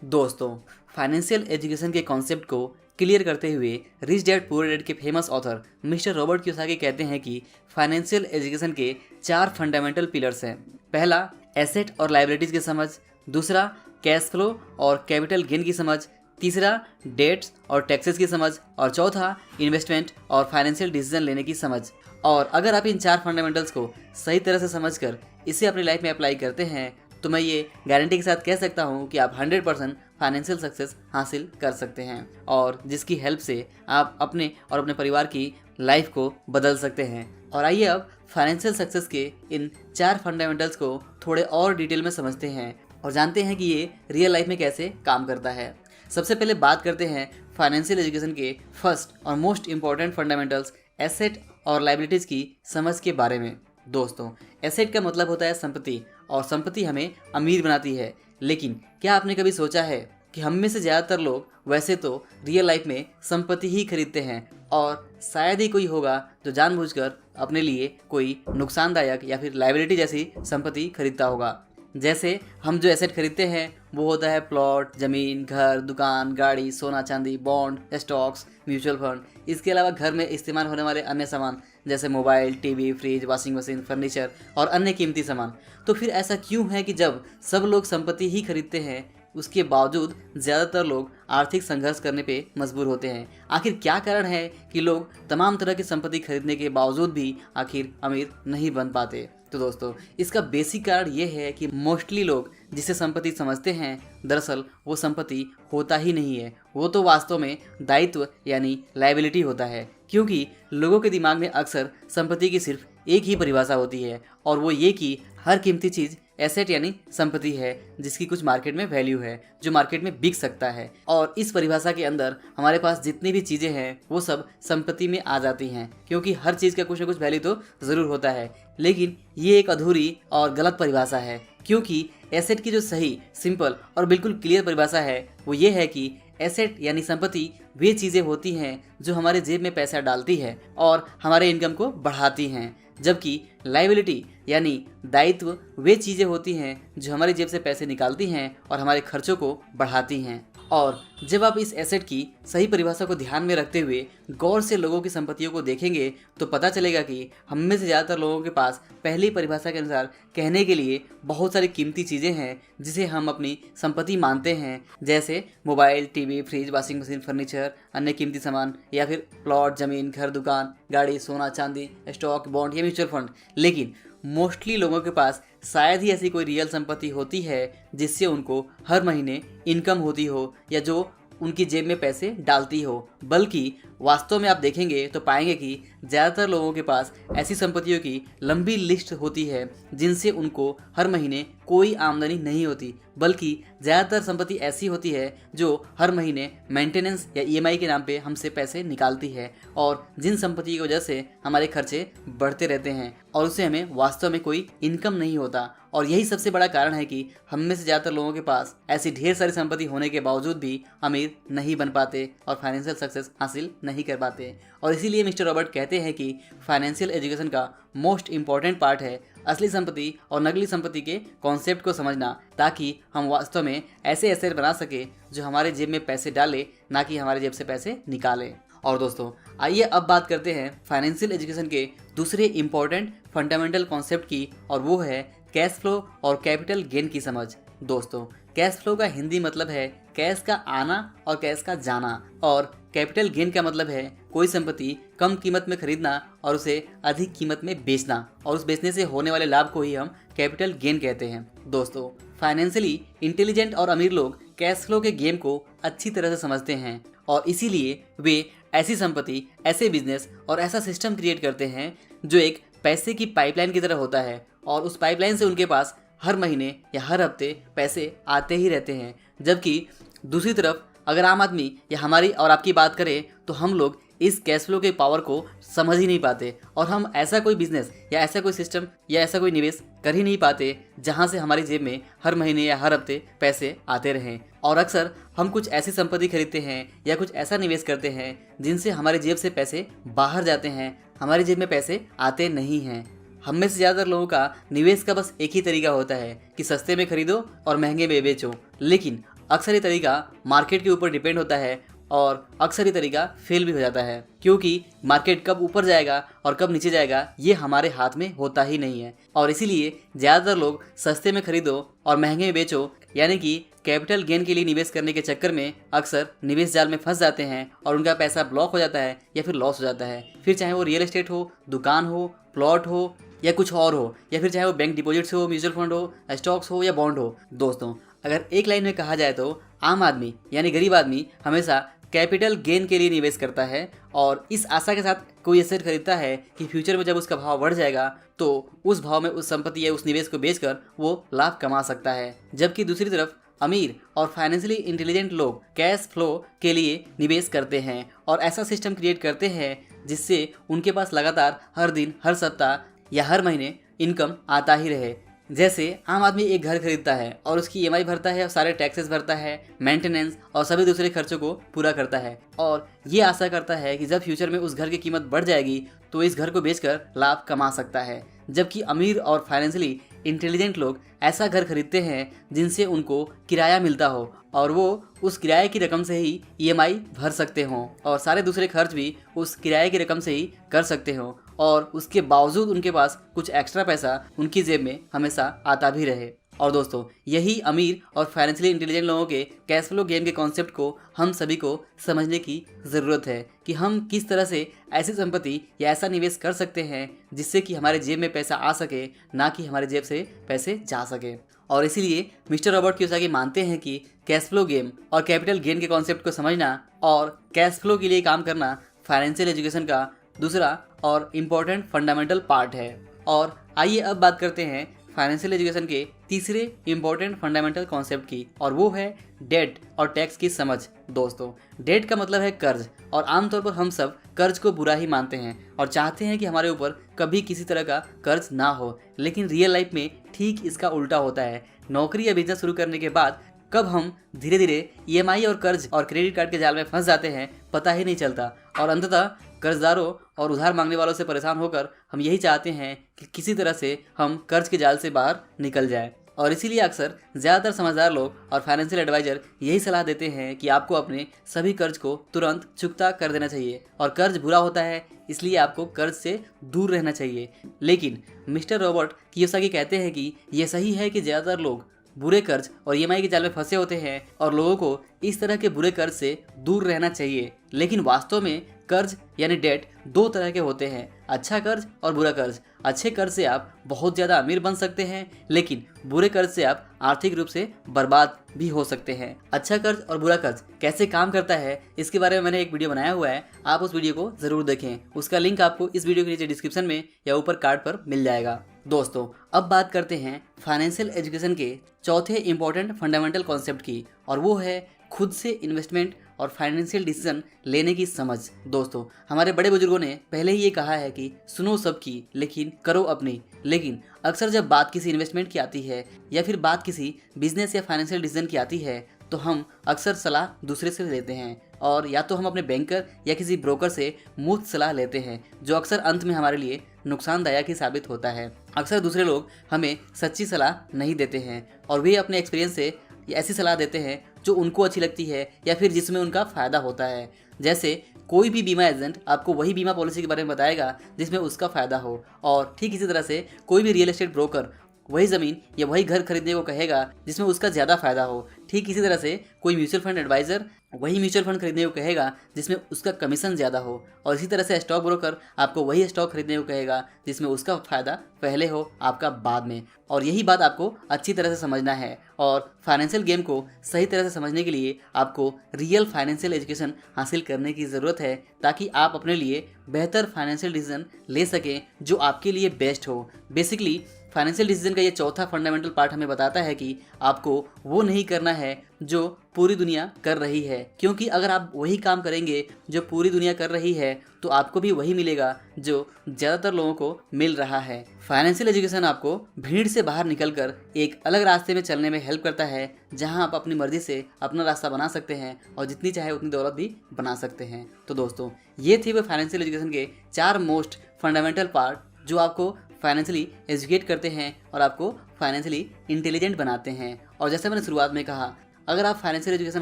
दोस्तों, financial education के concept को क्लियर करते हुए रिच डैड पुअर डैड के famous author mister Robert Kiyosaki कहते हैं कि फाइनेंशियल एजुकेशन के 4 फंडामेंटल पिलर्स हैं। पहला, एसेट और लाइबिलिटीज़ की समझ। दूसरा, कैश फ्लो और कैपिटल गेन की समझ। तीसरा, डेट्स और टैक्सेस की समझ। और चौथा, इन्वेस्टमेंट और फाइनेंशियल डिसीजन लेने की समझ। और अगर आप इन 4 फंडामेंटल्स को सही तरह से समझकर इसे अपनी लाइफ में अप्लाई करते हैं तो मैं ये गारंटी के साथ कह सकता हूँ कि आप 100% फाइनेंशियल सक्सेस हासिल कर सकते हैं, और जिसकी हेल्प से आप अपने और अपने परिवार की लाइफ को बदल सकते हैं। और आइए अब फाइनेंशियल सक्सेस के इन 4 फंडामेंटल्स को थोड़े और डिटेल में समझते हैं और जानते हैं कि ये रियल लाइफ में कैसे काम करता है। सबसे पहले बात करते हैं फाइनेंशियल एजुकेशन के फर्स्ट और मोस्ट इम्पॉर्टेंट फंडामेंटल्स, एसेट और लाइबिलिटीज़ की समझ के बारे में। दोस्तों, एसेट का मतलब होता है संपत्ति, और संपत्ति हमें अमीर बनाती है। लेकिन क्या आपने कभी सोचा है कि हम में से ज़्यादातर लोग वैसे तो रियल लाइफ में संपत्ति ही खरीदते हैं, और शायद ही कोई होगा जो जानबूझकर अपने लिए कोई नुकसानदायक या फिर लायबिलिटी जैसी संपत्ति खरीदता होगा। जैसे हम जो एसेट खरीदते हैं वो होता है प्लॉट, ज़मीन, घर, दुकान, गाड़ी, सोना चांदी, बॉन्ड, स्टॉक्स, म्यूचुअल फंड। इसके अलावा घर में इस्तेमाल होने वाले अन्य सामान जैसे mobile, TV, fridge, washing machine, furniture और अन्य कीमती सामान। तो फिर ऐसा क्यों है कि जब सब लोग संपत्ति ही खरीदते हैं उसके बावजूद ज़्यादातर लोग आर्थिक संघर्ष करने पे मजबूर होते हैं? आखिर क्या कारण है कि लोग तमाम तरह की संपत्ति खरीदने के बावजूद भी आखिर अमीर नहीं बन पाते? तो दोस्तों, इसका बेसिक कारण ये है कि मोस्टली लोग जिसे संपत्ति समझते हैं दरअसल वो संपत्ति होता ही नहीं है। वो तो वास्तव में दायित्व यानी लायबिलिटी होता है, क्योंकि लोगों के दिमाग में अक्सर संपत्ति की सिर्फ एक ही परिभाषा होती है, और वो ये कि हर कीमती चीज़ एसेट यानी संपत्ति है जिसकी कुछ मार्केट में वैल्यू है, जो मार्केट में बिक सकता है। और इस परिभाषा के अंदर हमारे पास जितनी भी चीज़ें हैं वो सब संपत्ति में आ जाती हैं, क्योंकि हर चीज़ का कुछ ना कुछ वैल्यू तो ज़रूर होता है। लेकिन ये एक अधूरी और गलत परिभाषा है, क्योंकि एसेट की जो सही, सिंपल और बिल्कुल क्लियर परिभाषा है वो ये है कि एसेट यानी संपत्ति वे चीज़ें होती हैं जो हमारे जेब में पैसा डालती है और हमारे इनकम को बढ़ाती हैं, जबकि लायबिलिटी यानी दायित्व वे चीज़ें होती हैं जो हमारी जेब से पैसे निकालती हैं और हमारे खर्चों को बढ़ाती हैं। और जब आप इस एसेट की सही परिभाषा को ध्यान में रखते हुए गौर से लोगों की संपत्तियों को देखेंगे तो पता चलेगा कि हम में से ज़्यादातर लोगों के पास पहली परिभाषा के अनुसार कहने के लिए बहुत सारी कीमती चीज़ें हैं जिसे हम अपनी संपत्ति मानते हैं, जैसे mobile, TV, fridge, washing machine, furniture, अन्य कीमती सामान, या फिर प्लॉट, ज़मीन, घर, दुकान, गाड़ी, सोना चांदी, स्टॉक, बॉन्ड या म्यूचुअल फंड। लेकिन मोस्टली लोगों के पास शायद ही ऐसी कोई रियल संपत्ति होती है जिससे उनको हर महीने इनकम होती हो या जो उनकी जेब में पैसे डालती हो। बल्कि वास्तव में आप देखेंगे तो पाएंगे कि ज़्यादातर लोगों के पास ऐसी संपत्तियों की लंबी लिस्ट होती है जिनसे उनको हर महीने कोई आमदनी नहीं होती, बल्कि ज़्यादातर संपत्ति ऐसी होती है जो हर महीने मेंटेनेंस या ईएमआई के नाम पे हमसे पैसे निकालती है, और जिन संपत्ति की वजह से हमारे खर्चे बढ़ते रहते हैं और उससे हमें वास्तव में कोई इनकम नहीं होता। और यही सबसे बड़ा कारण है कि हम में से ज़्यादातर लोगों के पास ऐसी ढेर सारी संपत्ति होने के बावजूद भी अमीर नहीं बन पाते और फाइनेंशियल सक्सेस हासिल नहीं कर पाते। और इसीलिए मिस्टर रॉबर्ट कहते हैं कि फाइनेंशियल एजुकेशन का मोस्ट इम्पॉर्टेंट पार्ट है असली संपत्ति और नकली संपत्ति के कॉन्सेप्ट को समझना, ताकि हम वास्तव में ऐसे एसेट बना सके जो हमारे जेब में पैसे डाले, ना कि हमारे जेब से पैसे निकाले। और दोस्तों, आइए अब बात करते हैं फाइनेंशियल एजुकेशन के दूसरे इम्पॉर्टेंट फंडामेंटल कॉन्सेप्ट की, और वो है कैश फ्लो और कैपिटल गेन की समझ। दोस्तों, कैश फ्लो का हिंदी मतलब है कैश का आना और कैश का जाना, और कैपिटल गेन का मतलब है कोई संपत्ति कम कीमत में खरीदना और उसे अधिक कीमत में बेचना, और उस बेचने से होने वाले लाभ को ही हम कैपिटल गेन कहते हैं। दोस्तों, फाइनेंशियली इंटेलिजेंट और अमीर लोग कैश फ्लो के गेम को अच्छी तरह से समझते हैं, और इसीलिए वे ऐसी संपत्ति, ऐसे बिजनेस और ऐसा सिस्टम क्रिएट करते हैं जो एक पैसे की पाइपलाइन की तरह होता है, और उस पाइपलाइन से उनके पास हर महीने या हर हफ्ते पैसे आते ही रहते हैं। जबकि दूसरी तरफ अगर आम आदमी या हमारी और आपकी बात करें तो हम लोग इस कैश फ्लो के पावर को समझ ही नहीं पाते, और हम ऐसा कोई बिजनेस या ऐसा कोई सिस्टम या ऐसा कोई निवेश कर ही नहीं पाते जहां से हमारी जेब में हर महीने या हर हफ्ते पैसे आते रहें। और अक्सर हम कुछ ऐसी संपत्ति खरीदते हैं या कुछ ऐसा निवेश करते हैं जिनसे हमारी जेब से पैसे बाहर जाते हैं, हमारी जेब में पैसे आते नहीं हैं। हम में से ज़्यादातर लोगों का निवेश का बस एक ही तरीका होता है कि सस्ते में खरीदो और महंगे में बेचो। लेकिन अक्सर ये तरीका मार्केट के ऊपर डिपेंड होता है और अक्सर ये तरीका फेल भी हो जाता है, क्योंकि मार्केट कब ऊपर जाएगा और कब नीचे जाएगा ये हमारे हाथ में होता ही नहीं है। और इसीलिए ज़्यादातर लोग सस्ते में खरीदो और महंगे में बेचो, यानी कि कैपिटल गेन के लिए निवेश करने के चक्कर में अक्सर निवेश जाल में फंस जाते हैं और उनका पैसा ब्लॉक हो जाता है या फिर लॉस हो जाता है। फिर चाहे वो रियल एस्टेट हो, दुकान हो, प्लॉट हो या कुछ और हो, या फिर चाहे वो बैंक डिपॉजिट्स हो, म्यूचुअल फंड हो, स्टॉक्स हो या बॉन्ड हो। दोस्तों, अगर एक लाइन में कहा जाए तो आम आदमी यानी गरीब आदमी हमेशा कैपिटल गेन के लिए निवेश करता है और इस आशा के साथ कोई एसेट खरीदता है कि फ्यूचर में जब उसका भाव बढ़ जाएगा तो उस भाव में उस संपत्ति या उस निवेश को बेचकर वो लाभ कमा सकता है। जबकि दूसरी तरफ अमीर और फाइनेंशियली इंटेलिजेंट लोग कैश फ्लो के लिए निवेश करते हैं और ऐसा सिस्टम क्रिएट करते हैं जिससे उनके पास लगातार हर दिन, हर सप्ताह या हर महीने इनकम आता ही रहे। जैसे आम आदमी एक घर खरीदता है और उसकी ईएमआई भरता है और सारे टैक्सेस भरता है, मेंटेनेंस और सभी दूसरे खर्चों को पूरा करता है और ये आशा करता है कि जब फ्यूचर में उस घर की कीमत बढ़ जाएगी तो इस घर को बेचकर लाभ कमा सकता है। जबकि अमीर और फाइनेंशियली इंटेलिजेंट लोग ऐसा घर खरीदते हैं जिनसे उनको किराया मिलता हो और वो उस किराए की रकम से ही ईएमआई भर सकते हों और सारे दूसरे खर्च भी उस किराए की रकम से ही कर सकते हों और उसके बावजूद उनके पास कुछ एक्स्ट्रा पैसा उनकी जेब में हमेशा आता भी रहे। और दोस्तों, यही अमीर और फाइनेंशियली इंटेलिजेंट लोगों के कैश फ्लो गेम के कॉन्सेप्ट को हम सभी को समझने की ज़रूरत है कि हम किस तरह से ऐसी संपत्ति या ऐसा निवेश कर सकते हैं जिससे कि हमारे जेब में पैसा आ सके, ना कि हमारे जेब से पैसे जा सके। और इसीलिए मिस्टर रॉबर्ट कियोसाकी मानते हैं कि कैश फ्लो गेम और कैपिटल गेन के कॉन्सेप्ट को समझना और कैश फ्लो के लिए काम करना फाइनेंशियल एजुकेशन का दूसरा और इम्पोर्टेंट फंडामेंटल पार्ट है। और आइए अब बात करते हैं फाइनेंशियल एजुकेशन के तीसरे इम्पोर्टेंट फंडामेंटल कॉन्सेप्ट की, और वो है डेट और टैक्स की समझ। दोस्तों, डेट का मतलब है कर्ज और आमतौर पर हम सब कर्ज को बुरा ही मानते हैं और चाहते हैं कि हमारे ऊपर कभी किसी तरह का कर्ज ना हो, लेकिन रियल लाइफ में ठीक इसका उल्टा होता है। नौकरी या बिजनेस शुरू करने के बाद कब हम धीरे धीरे ईएमआई और कर्ज और क्रेडिट कार्ड के जाल में फंस जाते हैं पता ही नहीं चलता और अंततः कर्जदारों और उधार मांगने वालों से परेशान होकर हम यही चाहते हैं कि किसी तरह से हम कर्ज के जाल से बाहर निकल जाएं। और इसीलिए अक्सर ज़्यादातर समझदार लोग और फाइनेंशियल एडवाइजर यही सलाह देते हैं कि आपको अपने सभी कर्ज को तुरंत चुकता कर देना चाहिए और कर्ज बुरा होता है इसलिए आपको कर्ज से दूर रहना चाहिए। लेकिन मिस्टर रॉबर्ट कियोसाकी कहते हैं कि ये सही है कि ज़्यादातर लोग बुरे कर्ज और ईएमआई के जाल में फंसे होते हैं और लोगों को इस तरह के बुरे कर्ज से दूर रहना चाहिए। लेकिन वास्तव में कर्ज यानी डेट दो तरह के होते हैं, अच्छा कर्ज और बुरा कर्ज। अच्छे कर्ज से आप बहुत ज़्यादा अमीर बन सकते हैं, लेकिन बुरे कर्ज से आप आर्थिक रूप से बर्बाद भी हो सकते हैं। अच्छा कर्ज और बुरा कर्ज कैसे काम करता है इसके बारे में मैंने एक वीडियो बनाया हुआ है, आप उस वीडियो को ज़रूर देखें। उसका लिंक आपको इस वीडियो के नीचे डिस्क्रिप्शन में या ऊपर कार्ड पर मिल जाएगा। दोस्तों, अब बात करते हैं फाइनेंशियल एजुकेशन के चौथे इंपॉर्टेंट फंडामेंटल कॉन्सेप्ट की, और वो है खुद से इन्वेस्टमेंट और फाइनेंशियल डिसीजन लेने की समझ। दोस्तों, हमारे बड़े बुजुर्गों ने पहले ही ये कहा है कि सुनो सबकी लेकिन करो अपनी। लेकिन अक्सर जब बात किसी इन्वेस्टमेंट की आती है या फिर बात किसी बिजनेस या फाइनेंशियल डिसीजन की आती है तो हम अक्सर सलाह दूसरे से लेते हैं, और या तो हम अपने बैंकर या किसी ब्रोकर से मुफ्त सलाह लेते हैं जो अक्सर अंत में हमारे लिए नुकसानदायक ही साबित होता है। अक्सर दूसरे लोग हमें सच्ची सलाह नहीं देते हैं और वे अपने एक्सपीरियंस से ऐसी सलाह देते हैं जो उनको अच्छी लगती है या फिर जिसमें उनका फ़ायदा होता है। जैसे कोई भी बीमा एजेंट आपको वही बीमा पॉलिसी के बारे में बताएगा जिसमें उसका फ़ायदा हो, और ठीक इसी तरह से कोई भी रियल एस्टेट ब्रोकर वही ज़मीन या वही घर खरीदने को कहेगा जिसमें उसका ज़्यादा फ़ायदा हो। ठीक इसी तरह से कोई म्यूचुअल फंड एडवाइज़र वही म्यूचुअल फंड खरीदने को कहेगा जिसमें उसका कमीशन ज़्यादा हो, और इसी तरह से स्टॉक ब्रोकर आपको वही स्टॉक खरीदने को कहेगा जिसमें उसका फ़ायदा पहले हो, आपका बाद में। और यही बात आपको अच्छी तरह से समझना है, और फाइनेंशियल गेम को सही तरह से समझने के लिए आपको रियल फाइनेंशियल एजुकेशन हासिल करने की ज़रूरत है ताकि आप अपने लिए बेहतर फाइनेंशियल डिसीजन ले सकें जो आपके लिए बेस्ट हो। बेसिकली फाइनेंशियल डिसीजन का ये चौथा फंडामेंटल पार्ट हमें बताता है कि आपको वो नहीं करना है जो पूरी दुनिया कर रही है, क्योंकि अगर आप वही काम करेंगे जो पूरी दुनिया कर रही है तो आपको भी वही मिलेगा जो ज़्यादातर लोगों को मिल रहा है। फाइनेंशियल एजुकेशन आपको भीड़ से बाहर निकलकर एक अलग रास्ते में चलने में हेल्प करता है जहां आप अपनी मर्जी से अपना रास्ता बना सकते हैं और जितनी चाहे उतनी दौलत भी बना सकते हैं। तो दोस्तों, ये थे वो फाइनेंशियल एजुकेशन के 4 मोस्ट फंडामेंटल पार्ट जो आपको फाइनेंशियली एजुकेट करते हैं और आपको फाइनेंशियली इंटेलिजेंट बनाते हैं। और जैसे मैंने शुरुआत में कहा, अगर आप फाइनेंशियल एजुकेशन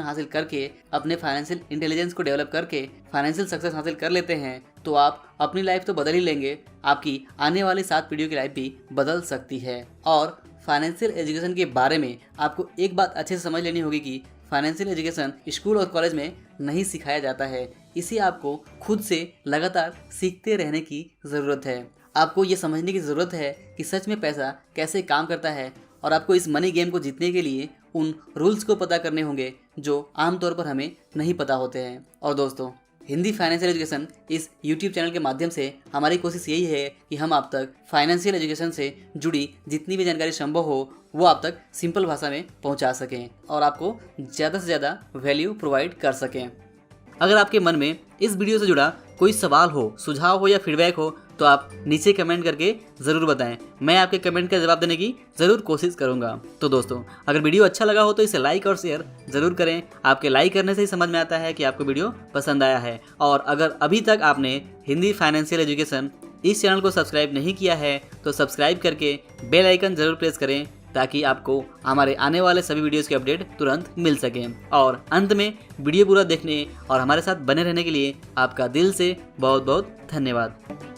हासिल करके अपने फाइनेंशियल इंटेलिजेंस को डेवलप करके फाइनेंशियल सक्सेस हासिल कर लेते हैं तो आप अपनी लाइफ तो बदल ही लेंगे, आपकी आने वाली 7 पीढ़ियों की लाइफ भी बदल सकती है। और फाइनेंशियल एजुकेशन के बारे में आपको एक बात अच्छे से समझ लेनी होगी कि फाइनेंशियल एजुकेशन स्कूल और कॉलेज में नहीं सिखाया जाता है, इसे आपको खुद से लगातार सीखते रहने की ज़रूरत है। आपको ये समझने की ज़रूरत है कि सच में पैसा कैसे काम करता है और आपको इस मनी गेम को जीतने के लिए उन रूल्स को पता करने होंगे जो आमतौर पर हमें नहीं पता होते हैं। और दोस्तों, हिंदी फाइनेंशियल एजुकेशन इस YouTube चैनल के माध्यम से हमारी कोशिश यही है कि हम आप तक फाइनेंशियल एजुकेशन से जुड़ी जितनी भी जानकारी संभव हो वो आप तक सिंपल भाषा में पहुंचा सकें और आपको ज़्यादा से ज़्यादा वैल्यू प्रोवाइड कर सकें। अगर आपके मन में इस वीडियो से जुड़ा कोई सवाल हो, सुझाव हो या फीडबैक हो तो आप नीचे कमेंट करके ज़रूर बताएं। मैं आपके कमेंट का जवाब देने की ज़रूर कोशिश करूंगा। तो दोस्तों, अगर वीडियो अच्छा लगा हो तो इसे लाइक और शेयर ज़रूर करें। आपके लाइक करने से ही समझ में आता है कि आपको वीडियो पसंद आया है। और अगर अभी तक आपने हिंदी फाइनेंशियल एजुकेशन इस चैनल को सब्सक्राइब नहीं किया है तो सब्सक्राइब करके बेल आइकन ज़रूर प्रेस करें ताकि आपको हमारे आने वाले सभी वीडियोस के अपडेट तुरंत मिल सकें। और अंत में वीडियो पूरा देखने और हमारे साथ बने रहने के लिए आपका दिल से बहुत बहुत धन्यवाद।